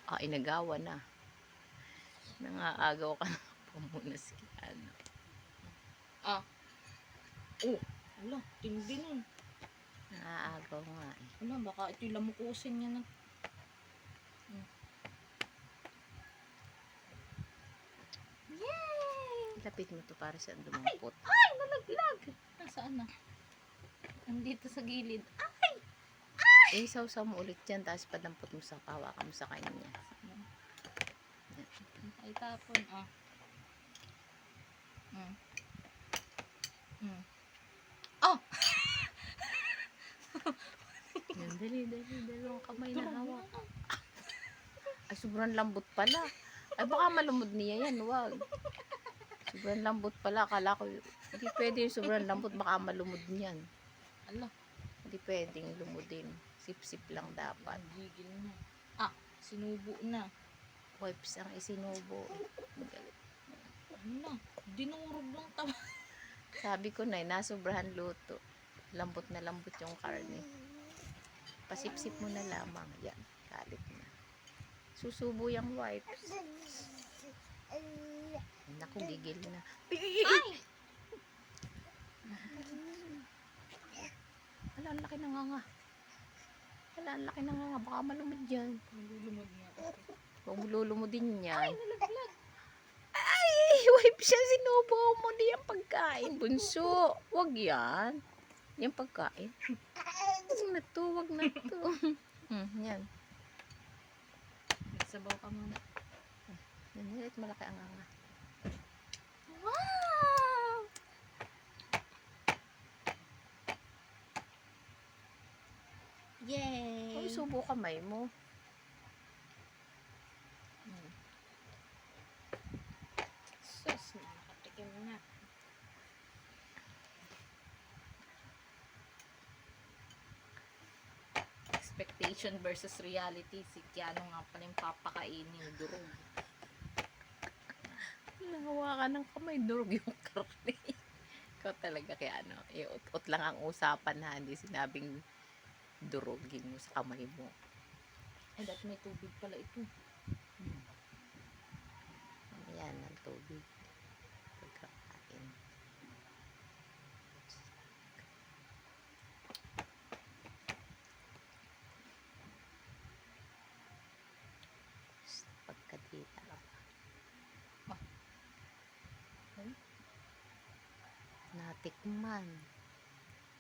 Ah, inagawa na. Nangaagaw ka na pamunas ano. Ah. Oh, wala, tindi nun. Nangaagaw nga eh. Wala, baka ito'y lamukusin niya na. Yay! Lapit mo to para sa dumampot. Ay, nalaglag! Nasaan na? Nandito sa gilid. Ay! Eh, sausaw mo ulit dyan, tapos padampot mo sa pawakan mo sa kanya. Ay, tapon, ah. Oh! Yan, dali. Dalawang kamay na hawak. Ay, sobrang lambot pala. Ay, baka malumod niya yan, wag. Sobrang lambot pala. Akala ko, hindi pwede yung sobrang lambot, baka malumod niyan. Ala. Hindi pwedeng lumudin. Sip-sip lang dapat. Gigil na. Ah, sinubo na. Wipes ang isinubo. Ano na? Dinurog lang tama. Sabi ko na, nasobrahan luto. Lambot na lambot yung karne. Pasip-sip mo na lamang. Yan, kalit na. Susubo yung wipes. Naku, gigil na. Ay! Wala, ang laki na nga. Wala, ang laki na nga. Baka malumod yan. Nalulumod nga ako. Huwag mo lulumudin yan. Ay, nalaglag. Ay, wipes siya. Sinubo mo. Di yung pagkain, bunso. Huwag yan. Yung pagkain. Wag na to. Yan. Nagsabaw ka muna. Yan, ulit malaki ang nga. Wow! Yay! Uy, subo kamay mo. Sus, nakatikim na. Expectation versus reality. Si Keanu nga pala yung papakainin. Durog. Hawakan ng kamay, durog yung karne. Ikaw talaga kaya ano, ut-ut lang ang usapan na hindi sinabing durogin mo sa kamay mo. Ay, dati may tubig pala ito. Yan, ang tubig. Pagkakain. Pagkadita lang. Natikman.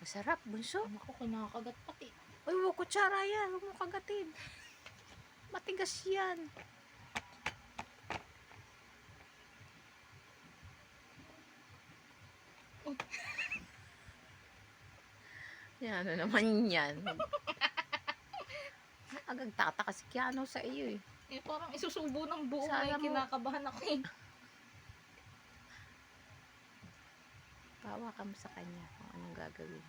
Masarap, bunso. Ako, kinakagat pati. Uy, huwag kutsara yan. Huwag mo kagatin. Matigas yan. Yan, ano naman yan. Agad tataka si Keanu sa iyo eh. Eh, parang isusubo ng buo. Sana Ay, mo- kinakabahan ako eh. Pawa ka mo sa kanya kung anong gagawin.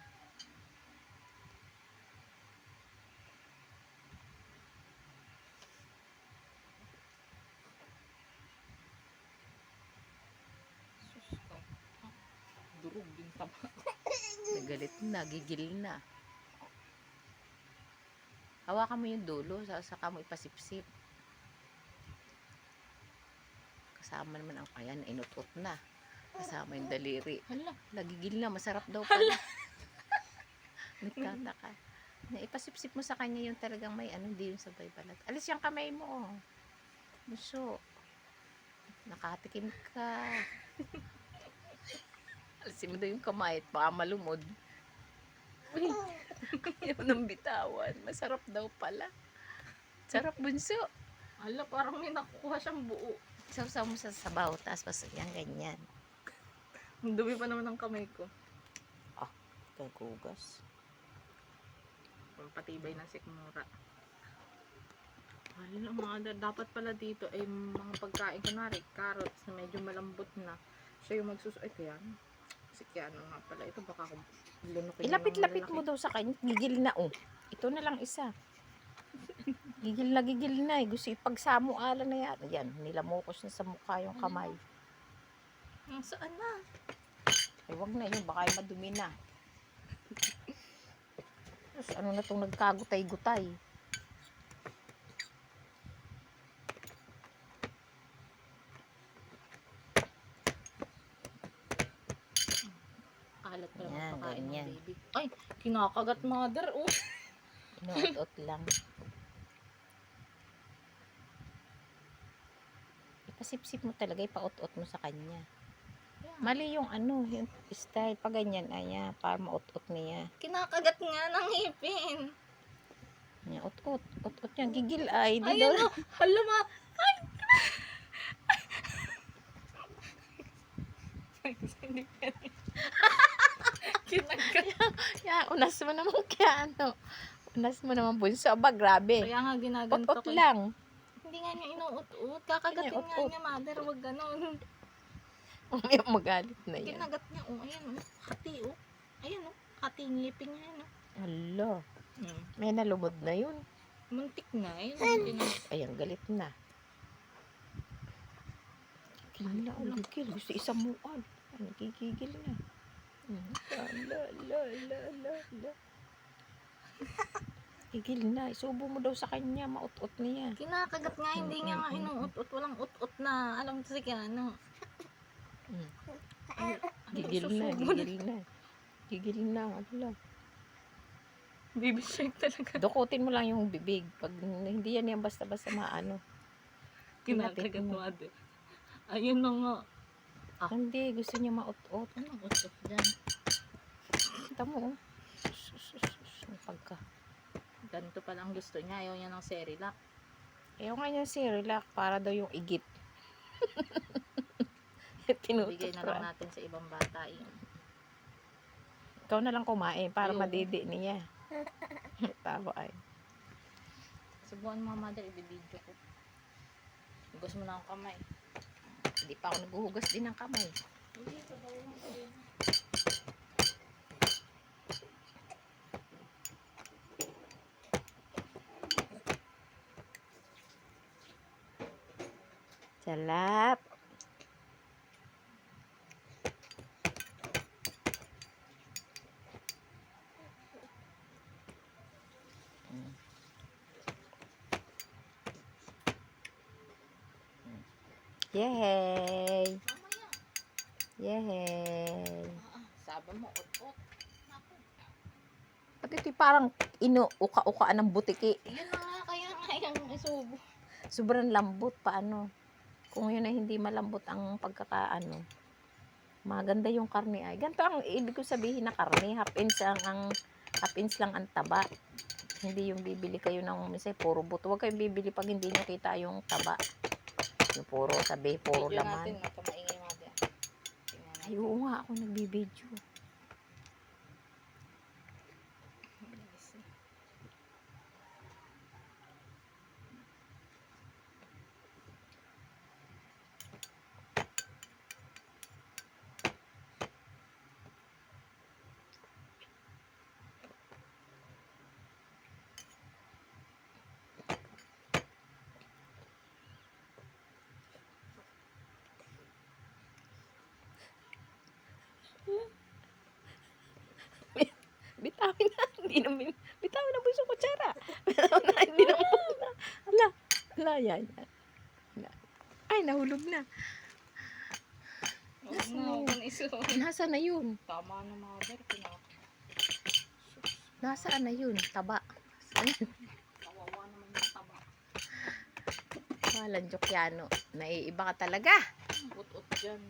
Sus ko. Durog din tama. Nagalit na, gigil na. Hawakan mo yung dulo, saka mo ipasipsip. Kasama naman ang ayan, inutot na. Kasama yung daliri. Hala. Nagigil na, masarap daw pala. Nagtataka. Na ipasipsip mo sa kanya yung talagang may ano, hindi yung sabay balat. Alis yung kamay mo. Buso. Nakatikim ka. Alisin mo daw yung kamay at baka malumod. Uy, ayaw nang bitawan. Masarap daw pala. Sarap, bunso. Hala, parang may nakukuha siyang buo. Sausaw mo sa sabaw, tapos yan, ganyan. Ang dumi pa naman ng kamay ko. Kagugas. Patibay ng sikmura. Hala, mga dapat pala dito ay mga pagkain kunwari, carrots na medyo malambot na. Siya yung magsus... Ay, kaya si Keanu nga pala. Ito baka ako lunukin. Ilapit-lapit mo daw sa kanya. Gigil na, oh. Ito na lang isa. Gigil na eh. Gusto ipagsamo-ala na yan. Yan, nilamukos na sa mukha yung kamay. Saan na? Ay, wag na yun. Baka ay madumi na. Tapos, ano na itong nagkagutay-gutay. Nagkakalat pa lang Yan, magpakain ng ganyan. baby. Ay, kinakagat mother. Oh. Inuot-ot lang. Ipasip-sip mo talaga, ipaot-ot mo sa kanya. Yan. Mali yung ano, yung style. Pag ganyan, ayan, para maot-ot niya. Kinakagat nga ng ngipin. Yan, ot-ot. Ot-ot yan. Gigil ay. Di Ayun daw. o. Hala ma. Ay. Kinagat. Yan, unas mo naman kaya ano. Unas mo naman bunso. Aba, grabe. Kaya nga ginaganto Ot-ot ko. lang. Hindi nga niya inuut-ut. Kakagatin Kanya, nga ut-ut. niya, mother. Huwag ganon. May magalit na yan. Kinagat niya. Oh, ayan o. Hati o. Ayan o. Hati ngipin niya. Ayan o. Hala. Hmm. May nalumod na yun. Muntik na. Ayan o. Ayan, galit na. Gigil na. Gigil. Gusto isamuan. Nagigigil na. Ala, ala, ala, ala, ala. Gigil na. Isubo mo daw sa kanya. Maot-ot niya. Kinakagat nga. Hindi niya nga inuut-ut. Walang ut-ut na. Alam mo si ano. Gigil na. Gigil na. Gigil na. Ala. Baby shark talaga. Dukutin mo lang yung bibig. Pag hindi yan basta-basta maano. Kinakagat mo ate. Ayun na nga. Hindi. Gusto niya maot-ot. Anong ut-ut dyan? Kita mo. Ang pagka. Ganito palang gusto niya. Ayaw niya ng Cerelac. Ayaw nga niya si Relax para daw yung igit. Bigay na lang Tinututra. natin sa ibang bata yun. Ikaw na lang kumain para Ayoko. madidi niya. Tama ay. Subukan mga mother, ibibidyo ko. Hugas mo na ang kamay. Hindi pa ako naghuhugas din ng kamay. Salap. Yay! Mamaya. Yay! Sabi mo, ut-ut. Pati ito parang inuuka-ukaan ng butiki. Yun na nga, kaya nga yung isubo. Sobrang lambot pa ano. Kung yun ay hindi malambot ang pagkakaano. Maganda yung karne ay. Ganito ang ibig ko sabihin na karne. Half inch lang ang taba. Hindi yung bibili kayo ng misay puro buto. Huwag kayong bibili pag hindi nyo kita yung taba. Yung puro sabi, puro Video laman. natin, magkamaingay mother. Tingnan natin. Ay, oo nga ako nagbibideo. Bitawin na, hindi namin. Bitawin na buso kutsara. Bitawin na, hindi na muna. Ala, yan. Ay, nahulog na. Huwag na, huwag na isubo. Nasaan na yun? Tama na mother, Nasaan na yun? Taba. kawawa naman yung taba. Walang jokyano. Naiiba ka talaga. Ut-ut dyan.